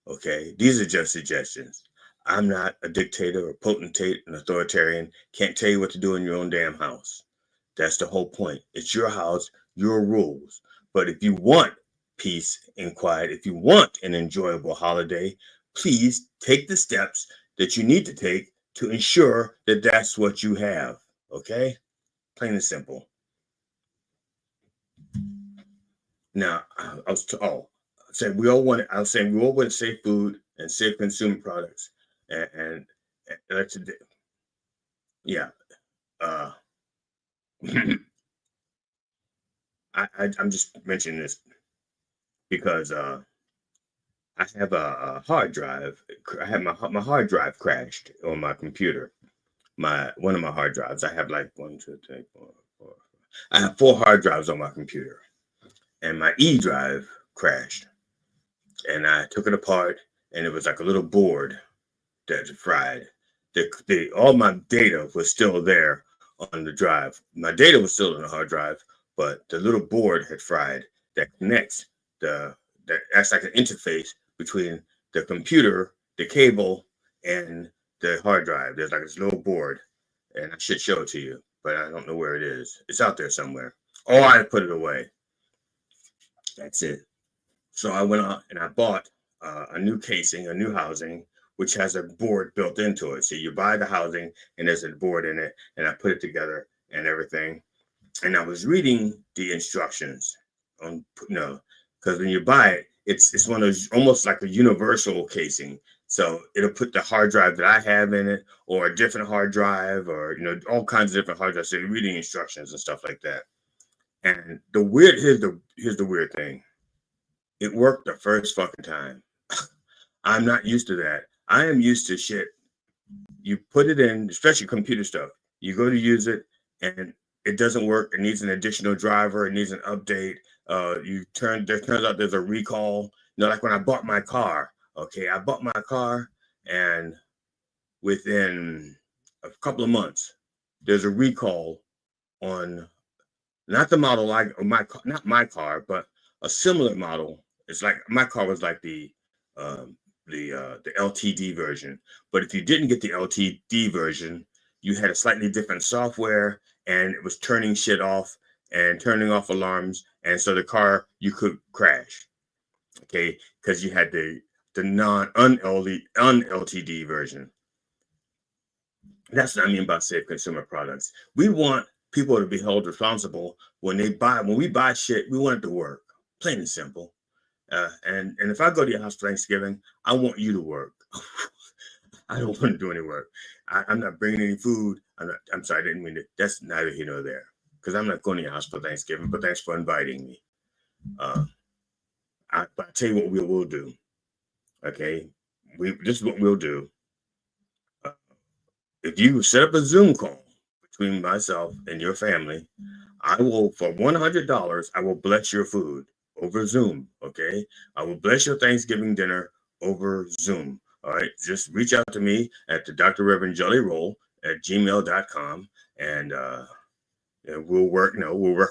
[SPEAKER 2] Okay, these are just suggestions. I'm not a dictator, a potentate, an authoritarian. Can't tell you what to do in your own damn house. That's the whole point. It's your house, your rules. But if you want peace and quiet, if you want an enjoyable holiday, please take the steps that you need to take to ensure that that's what you have. Okay? Plain and simple. Now, I was saying we all want safe food and safe consumer products, and yeah. I'm just mentioning this because I have a hard drive. I have my hard drive crashed on my computer. One of my hard drives. I have like 1, 2, 3, 4, 4. I have 4 hard drives on my computer, and my E drive crashed. And I took it apart, and it was like a little board that fried. All my data was still there on the drive. My data was still on the hard drive, but the little board had fried that connects that's like an interface between the computer, the cable, and the hard drive. There's like this little board, and I should show it to you, but I don't know where it is. It's out there somewhere. Oh, I put it away. That's it. So I went out and I bought a new casing, a new housing, which has a board built into it. So you buy the housing and there's a board in it, and I put it together and everything. And I was reading the instructions on, because when you buy it, it's one of those almost like a universal casing. So it'll put the hard drive that I have in it, or a different hard drive, or all kinds of different hard drives. So you're reading instructions and stuff like that. And here's the weird thing. It worked the first fucking time. I'm not used to that. I am used to shit. You put it in, especially computer stuff. You go to use it and it doesn't work. It needs an additional driver. It needs an update. There turns out there's a recall. Like when I bought my car. Okay, I bought my car, and within a couple of months, there's a recall on not the model not my car, but a similar model. It's like my car was like the LTD version, but if you didn't get the LTD version, you had a slightly different software, and it was turning shit off and turning off alarms, and so the car, you could crash, okay, because you had the un-LTD version. That's what I mean by safe consumer products. We want people to be held responsible when we buy shit. We want it to work, plain and simple. And if I go to your house for Thanksgiving, I want you to work. I don't want to do any work. I'm not bringing any food. I'm sorry, I didn't mean to. That's neither here nor there, because I'm not going to your house for Thanksgiving. But thanks for inviting me. I tell you what we will do. Okay, this is what we'll do. If you set up a Zoom call between myself and your family, I will, for $100, I will bless your food over Zoom. Okay, I will bless your Thanksgiving dinner over Zoom. All right, just reach out to me at the Dr. Rev Jelly Rolle at gmail.com, and we'll work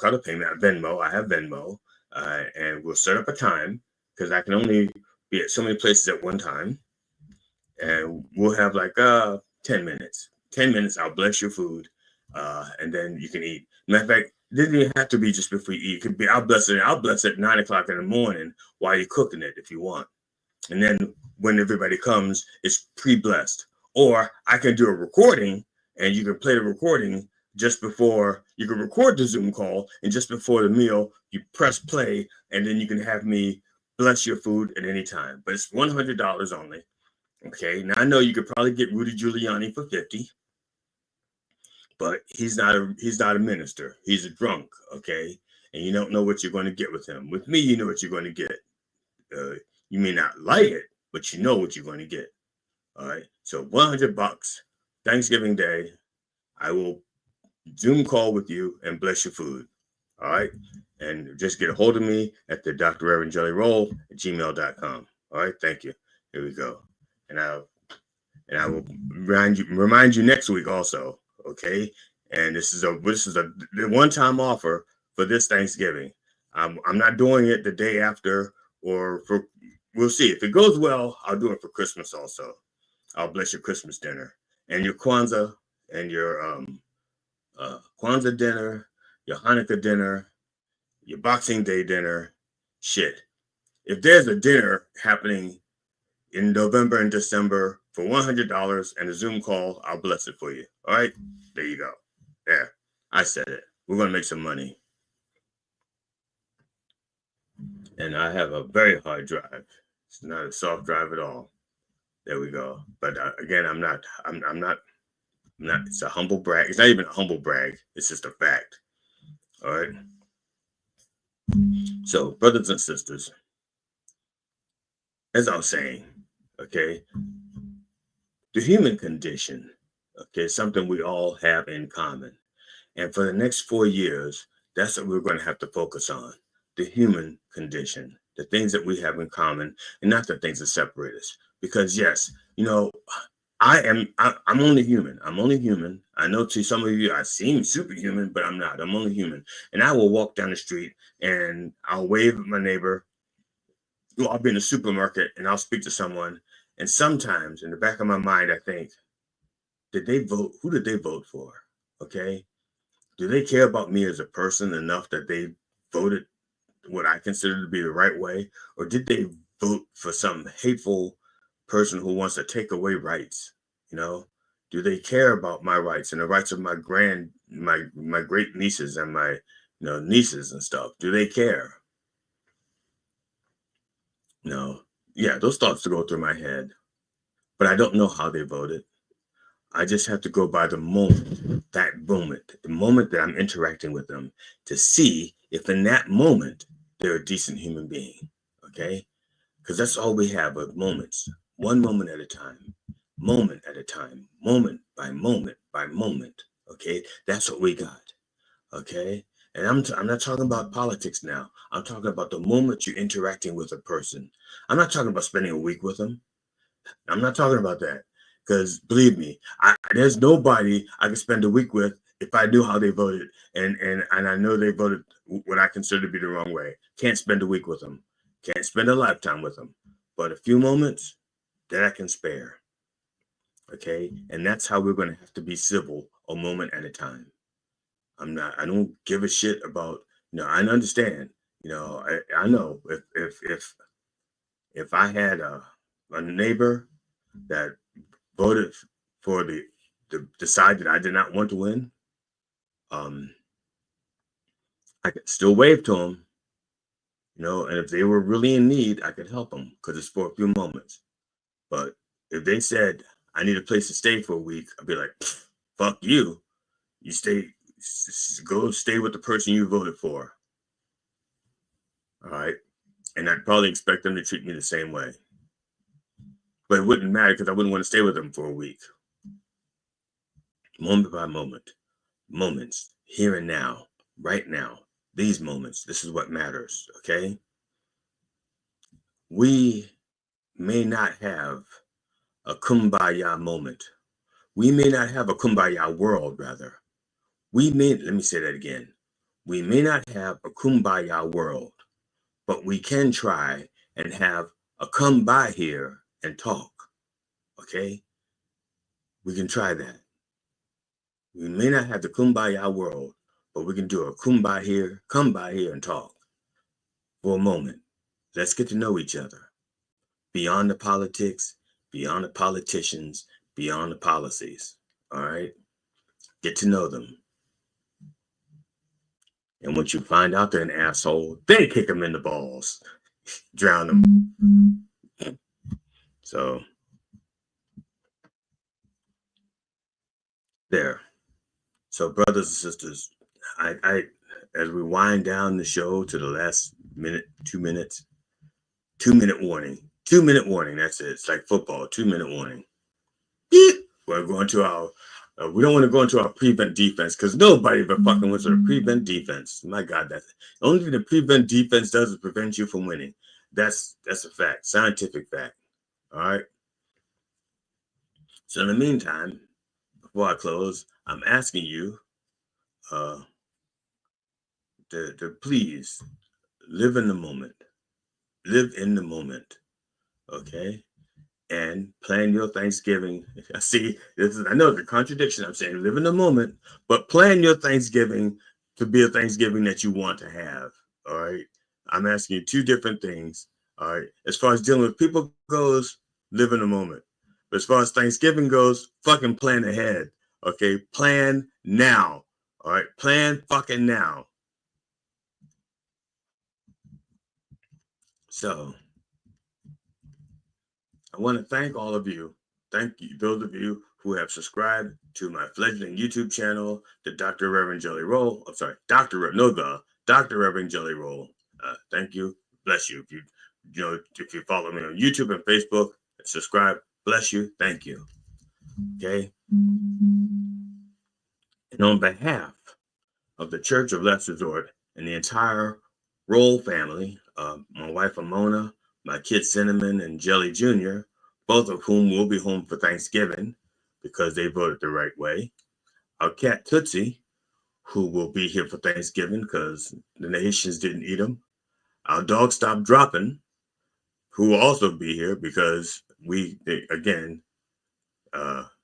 [SPEAKER 2] out a payment. Venmo, I have Venmo, and we'll set up a time, because I can only be at so many places at one time, and we'll have like 10 minutes. 10 minutes, I'll bless your food, and then you can eat. Matter of fact, it doesn't even have to be just before you eat. It could be, I'll bless it at 9 o'clock in the morning while you're cooking it if you want. And then when everybody comes, it's pre-blessed. Or I can do a recording, and you can play the recording just before, you can record the Zoom call, and just before the meal, you press play, and then you can have me bless your food at any time. But it's $100 only. Okay, now I know you could probably get Rudy Giuliani for $50, but he's not a minister. He's a drunk, okay? And you don't know what you're going to get with him. With me, you know what you're going to get. You may not like it, but you know what you're going to get. All right, so $100, Thanksgiving Day, I will Zoom call with you and bless your food. All right, and just get a hold of me at the Dr. Rev Jelly Rolle at gmail.com. All right, thank you. Here we go. And I will remind you next week also, okay? And this is a one-time offer for this Thanksgiving. I'm not doing it the day after, we'll see. If it goes well, I'll do it for Christmas also. I'll bless your Christmas dinner and your Kwanzaa and your Kwanzaa dinner, your Hanukkah dinner, your Boxing Day dinner. Shit. If there's a dinner happening in November and December for $100 and a Zoom call, I'll bless it for you. All right, there you go. There, I said it. We're gonna make some money. And I have a very hard drive. It's not a soft drive at all. There we go. But again, I'm not. It's a humble brag. It's not even a humble brag. It's just a fact. All right. So, brothers and sisters, as I was saying, okay, the human condition, okay, something we all have in common. And for the next 4 years, that's what we're going to have to focus on, the human condition, the things that we have in common, and not the things that separate us. Because yes, I'm only human. I'm only human. I know to some of you I seem superhuman, but I'm not. I'm only human. And I will walk down the street and I'll wave at my neighbor. I'll be in the supermarket and I'll speak to someone. And sometimes in the back of my mind, I think, did they vote? Who did they vote for? Okay. Do they care about me as a person enough that they voted what I consider to be the right way? Or did they vote for some hateful person who wants to take away rights? Do they care about my rights and the rights of my great nieces and my nieces and stuff? Do they care? No. Yeah, those thoughts go through my head. But I don't know how they voted. I just have to go by the moment that I'm interacting with them to see if in that moment they're a decent human being, okay? Because that's all we have of moments, one moment at a time, moment at a time, moment by moment by moment, okay? That's what we got, okay? And I'm not talking about politics now. I'm talking about the moment you're interacting with a person. I'm not talking about spending a week with them. I'm not talking about that. Because believe me, there's nobody I could spend a week with if I knew how they voted, and I know they voted what I consider to be the wrong way. Can't spend a week with them. Can't spend a lifetime with them. But a few moments that I can spare. Okay, and that's how we're going to have to be civil a moment at a time. I don't give a shit about. I understand. I know if I had a neighbor that voted for the side that I did not want to win, I could still wave to them, and if they were really in need, I could help them because it's for a few moments. But if they said, I need a place to stay for a week, I'd be like, fuck you. You go stay with the person you voted for. All right. And I'd probably expect them to treat me the same way. But it wouldn't matter because I wouldn't want to stay with them for a week. Moment by moment, moments, here and now, right now, these moments, this is what matters, okay? We may not have a kumbaya moment. We may not have a kumbaya world, rather. Let me say that again. We may not have a kumbaya world, but we can try and have a come by here and talk, okay? We can try that. We may not have the kumbaya world, but we can do a come by here and talk for a moment. Let's get to know each other. Beyond the politics, beyond the politicians, beyond the policies. All right? Get to know them. And once you find out they're an asshole, then kick them in the balls. Drown them. So, there. So, brothers and sisters, I as we wind down the show to the last minute, 2 minutes, 2-minute warning. 2-minute warning, that's it. It's like football, 2-minute warning. We're going to our, we don't want to go into our prevent defense because nobody ever fucking wants to prevent defense. My God, that's the only thing the prevent defense does is prevent you from winning. That's a fact, scientific fact. All right. So in the meantime, before I close, I'm asking you to please live in the moment. Live in the moment. Okay. And plan your Thanksgiving. I know the contradiction. I'm saying live in the moment, but plan your Thanksgiving to be a Thanksgiving that you want to have. All right. I'm asking you 2 different things. All right. As far as dealing with people goes, live in the moment. But as far as Thanksgiving goes, fucking plan ahead. Okay. Plan now. All right. Plan fucking now. So I want to thank all of you. Thank you, those of you who have subscribed to my fledgling YouTube channel, the Dr. Reverend Jelly Rolle. I'm sorry, Dr. Reverend Jelly Rolle. Thank you. Bless you. If you if you follow me on YouTube and Facebook, subscribe. Bless you. Thank you. Okay. And on behalf of the Church of Last Resort and the entire Rolle family, my wife Amona, my kids Cinnamon and Jelly Jr., both of whom will be home for Thanksgiving because they voted the right way. Our cat Tootsie, who will be here for Thanksgiving because the Haitians didn't eat him. Our dog Stop Dropping, who will also be here because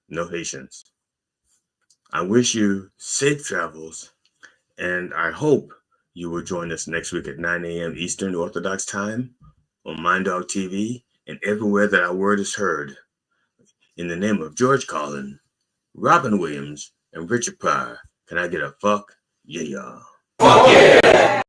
[SPEAKER 2] no Haitians. I wish you safe travels, and I hope you will join us next week at 9 a.m. Eastern Orthodox Time on Mind Dog TV and everywhere that our word is heard. In the name of George Carlin, Robin Williams, and Richard Pryor, can I get a fuck? Yeah. Fuck yeah!